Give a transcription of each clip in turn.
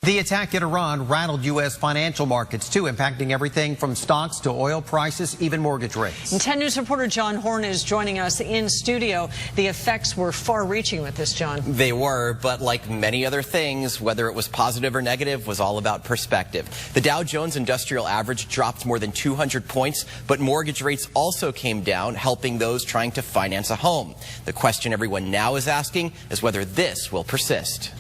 The attack in Iran rattled U.S. financial markets, too, impacting everything from stocks to oil prices, even mortgage rates. And 10 News reporter John Horn is joining us in studio. The effects were far-reaching with this, John. They were, but like many other things, whether it was positive or negative, was all about perspective. The Dow Jones Industrial Average dropped more than 200 points, but mortgage rates also came down, helping those trying to finance a home. The question everyone now is asking is whether this will persist.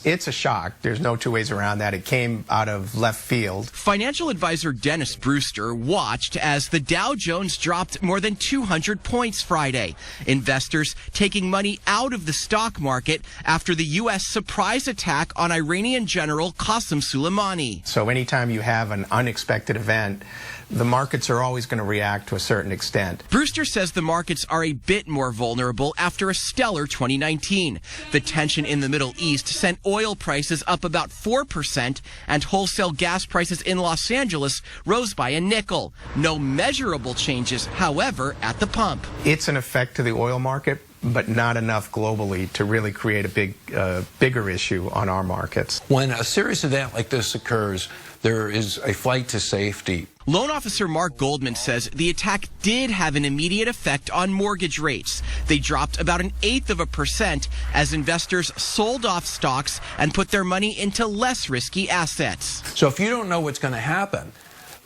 It's a shock. There's no two ways around that. It came out of left field. Financial advisor Dennis Brewster watched as the Dow Jones dropped more than 200 points Friday. Investors taking money out of the stock market after the U.S. surprise attack on Iranian General Qasem Soleimani. So anytime you have an unexpected event, the markets are always going to react to a certain extent. Brewster says the markets are a bit more vulnerable after a stellar 2019. The tension in the Middle East sent oil prices up about 4%, and wholesale gas prices in Los Angeles rose by a nickel. No measurable changes, however, at the pump. It's an effect to the oil market, but not enough globally to really create a bigger issue on our markets. When a serious event like this occurs, there is a flight to safety. Loan officer Mark Goldman says the attack did have an immediate effect on mortgage rates. They dropped about 1/8% as investors sold off stocks and put their money into less risky assets. So if you don't know what's going to happen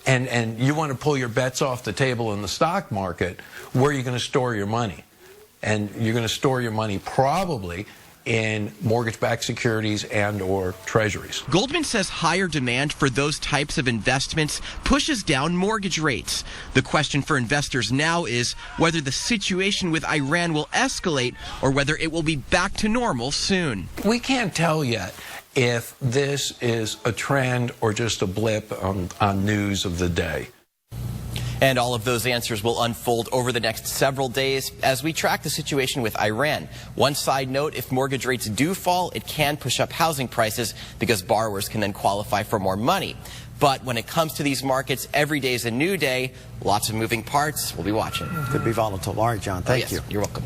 and you want to pull your bets off the table in the stock market, where are you going to store your money? And you're going to store your money probably in mortgage-backed securities and or treasuries. Goldman says higher demand for those types of investments pushes down mortgage rates. The question for investors now is whether the situation with Iran will escalate or whether it will be back to normal soon. We can't tell yet if this is a trend or just a blip on news of the day. And all of those answers will unfold over the next several days as we track the situation with Iran. One side note, if mortgage rates do fall, it can push up housing prices because borrowers can then qualify for more money. But when it comes to these markets, every day is a new day. Lots of moving parts. We'll be watching. Could be volatile. All right, John. Thank you. You're welcome.